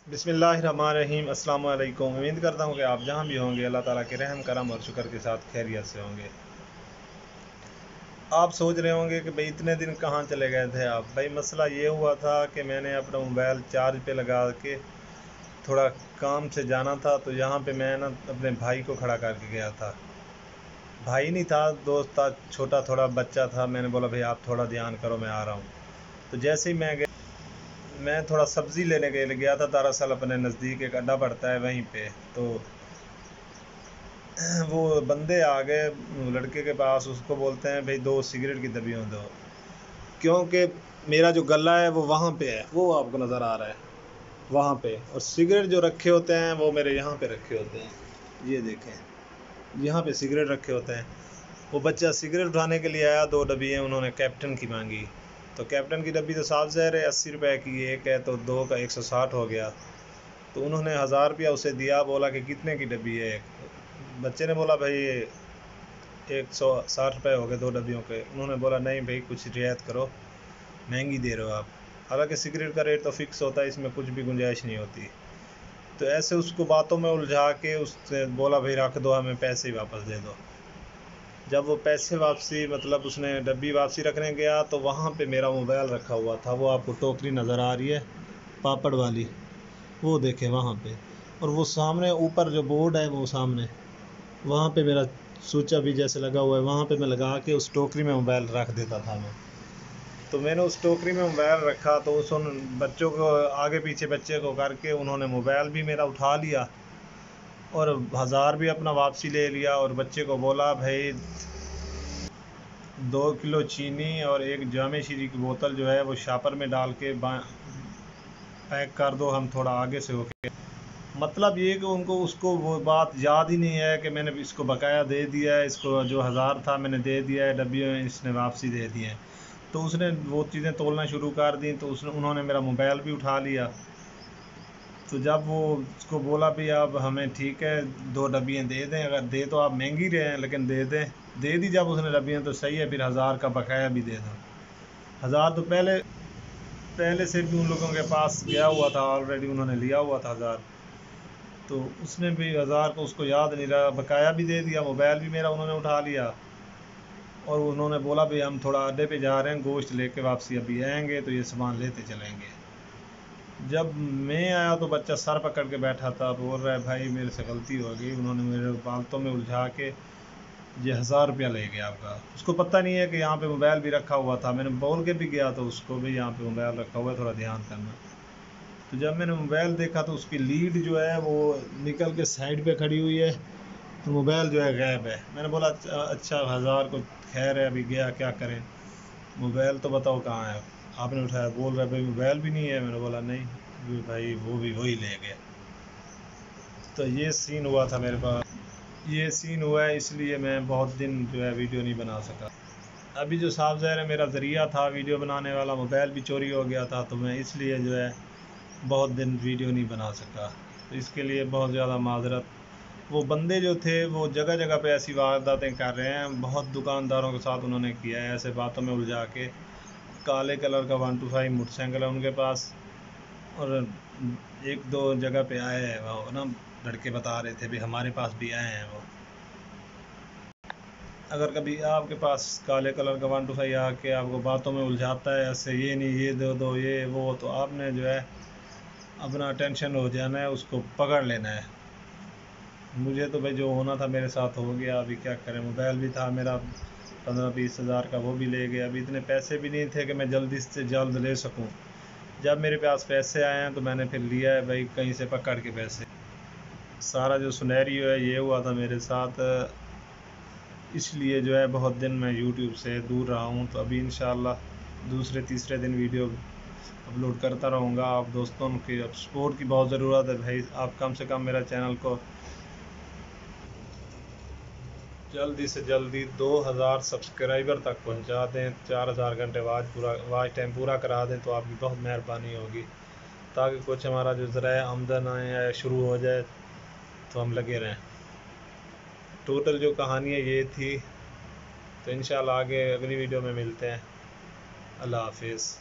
बिस्मिल्लाहिर्रहमानिर्रहीम। अस्सलाम वालेकुम। उम्मीद करता हूँ कि आप जहाँ भी होंगे अल्लाह ताला के रहम करम और शुक्र के साथ खैरियत से होंगे। आप सोच रहे होंगे कि भाई इतने दिन कहाँ चले गए थे आप। भाई मसला ये हुआ था कि मैंने अपना मोबाइल चार्ज पे लगा के थोड़ा काम से जाना था, तो यहाँ पे मैं ना अपने भाई को खड़ा करके गया था। भाई नहीं था, दोस्त था, छोटा थोड़ा बच्चा था। मैंने बोला भाई आप थोड़ा ध्यान करो, मैं आ रहा हूँ। तो जैसे ही मैं थोड़ा सब्ज़ी लेने के लिए गया था, दरअसल अपने नज़दीक एक अड्डा पड़ता है वहीं पे। तो वो बंदे आ गए लड़के के पास, उसको बोलते हैं भाई 2 सिगरेट की डब्बियाँ दो, क्योंकि मेरा जो गला है वो वहाँ पे है, वो आपको नज़र आ रहा है वहाँ पे, और सिगरेट जो रखे होते हैं वो मेरे यहाँ पे रखे होते हैं। ये देखें, यहाँ पे सिगरेट रखे होते हैं। वो बच्चा सिगरेट उठाने के लिए आया, 2 डब्बियाँ उन्होंने कैप्टन की मांगी। तो कैप्टन की डब्बी तो साफ ज़ाहिर है 80 रुपए की एक है, तो 2 का 160 हो गया। तो उन्होंने 1000 रुपया उसे दिया, बोला कि कितने की डब्बी है। बच्चे ने बोला भाई 160 रुपये हो गए 2 डब्बियों के। उन्होंने बोला नहीं भाई कुछ रियायत करो, महंगी दे रहे हो आप। हालांकि सिगरेट का रेट तो फिक्स होता है, इसमें कुछ भी गुंजाइश नहीं होती। तो ऐसे उसको बातों में उलझा के उससे बोला भाई रख दो, हमें पैसे ही वापस दे दो। जब वो पैसे वापसी मतलब उसने डब्बी वापसी रखने गया, तो वहाँ पे मेरा मोबाइल रखा हुआ था। वो आपको टोकरी नज़र आ रही है पापड़ वाली, वो देखें वहाँ पे। और वो सामने ऊपर जो बोर्ड है वो सामने, वहाँ पे मेरा स्विच अभी जैसे लगा हुआ है, वहाँ पे मैं लगा के उस टोकरी में मोबाइल रख देता था मैं। तो मैंने उस टोकरी में मोबाइल रखा, तो उस उन बच्चों को आगे पीछे बच्चे को करके उन्होंने मोबाइल भी मेरा उठा लिया और 1000 भी अपना वापसी ले लिया। और बच्चे को बोला भाई 2 किलो चीनी और एक जामे शीरी की बोतल जो है वो शापर में डाल के पैक कर दो, हम थोड़ा आगे से होके। मतलब ये कि उनको उसको वो बात याद ही नहीं है कि मैंने इसको बकाया दे दिया है, इसको जो 1000 था मैंने दे दिया है, डब्बी में इसने वापसी दे दी है। तो उसने वो चीज़ें तोलना शुरू कर दी, तो उन्होंने मेरा मोबाइल भी उठा लिया। तो जब वो उसको बोला भी अब हमें ठीक है 2 डब्बियाँ दे दें, अगर दे तो आप महंगी रहे हैं लेकिन दे दें, दे दी जब उसने डब्बियाँ तो सही है, फिर 1000 का बकाया भी दे दो। 1000 तो पहले पहले से भी उन लोगों के पास गया हुआ था, ऑलरेडी उन्होंने लिया हुआ था 1000। तो उसने भी 1000 को उसको याद नहीं रहा, बकाया भी दे दिया, मोबाइल भी मेरा उन्होंने उठा लिया। और उन्होंने बोला भाई हम थोड़ा अड्डे पे जा रहे हैं, गोश्त लेके वापसी अभी आएंगे तो ये सामान लेते चलेंगे। जब मैं आया तो बच्चा सर पकड़ के बैठा था, बोल रहा है भाई मेरे से गलती हो गई, उन्होंने मेरे बातों में उलझा के ये 1000 रुपया ले गया आपका। उसको पता नहीं है कि यहाँ पे मोबाइल भी रखा हुआ था। मैंने बोल के भी गया तो उसको भी यहाँ पे मोबाइल रखा हुआ है, थोड़ा ध्यान करना। तो जब मैंने मोबाइल देखा तो उसकी लीड जो है वो निकल के साइड पे खड़ी हुई है, तो मोबाइल जो है गायब है। मैंने बोला अच्छा 1000 को खैर है, अभी गया क्या करें, मोबाइल तो बताओ कहाँ है। आपने उठाया, बोल रहा है भाई मोबाइल भी नहीं है। मैंने बोला नहीं भाई, वो भी वही ले गया। तो ये सीन हुआ था मेरे पास, ये सीन हुआ है, इसलिए मैं बहुत दिन जो है वीडियो नहीं बना सका। अभी जो साफ ज़ाहिर है मेरा ज़रिया था वीडियो बनाने वाला, मोबाइल भी चोरी हो गया था, तो मैं इसलिए जो है बहुत दिन वीडियो नहीं बना सका। तो इसके लिए बहुत ज़्यादा माजरत। वो बंदे जो थे वो जगह जगह पे ऐसी वारदातें कर रहे हैं, बहुत दुकानदारों के साथ उन्होंने किया है, ऐसे बातों में उलझा के। काले कलर का 125 मोटरसाइकिल है उनके पास, और 1-2 जगह पे आए हैं वो ना, लड़के बता रहे थे भी हमारे पास भी आए हैं वो। अगर कभी आपके पास काले कलर का 125 आके आपको बातों में उलझाता है ऐसे, ये नहीं ये दे दो ये वो, तो आपने जो है अपना टेंशन हो जाना है, उसको पकड़ लेना है। मुझे तो भाई जो होना था मेरे साथ हो गया, अभी क्या करें। मोबाइल भी था मेरा 15-20 हज़ार का, वो भी ले गया। अभी इतने पैसे भी नहीं थे कि मैं जल्दी से जल्द ले सकूं। जब मेरे पास पैसे आए हैं तो मैंने फिर लिया है भाई कहीं से पकड़ के पैसे। सारा जो सिनेरियो है ये हुआ था मेरे साथ, इसलिए जो है बहुत दिन मैं यूट्यूब से दूर रहा हूँ। तो अभी इंशाल्लाह दूसरे तीसरे दिन वीडियो अपलोड करता रहूँगा। आप दोस्तों की सपोर्ट की बहुत ज़रूरत है भाई, आप कम से कम मेरा चैनल को जल्दी से जल्दी 2000 सब्सक्राइबर तक पहुंचा दें, 4000 घंटे वाच टाइम पूरा करा दें, तो आपकी बहुत मेहरबानी होगी, ताकि कुछ हमारा जो ज़राए आमदन आए शुरू हो जाए तो हम लगे रहें। टोटल जो कहानी है ये थी। तो इंशाल्लाह आगे अगली वीडियो में मिलते हैं। अल्लाह हाफिज़।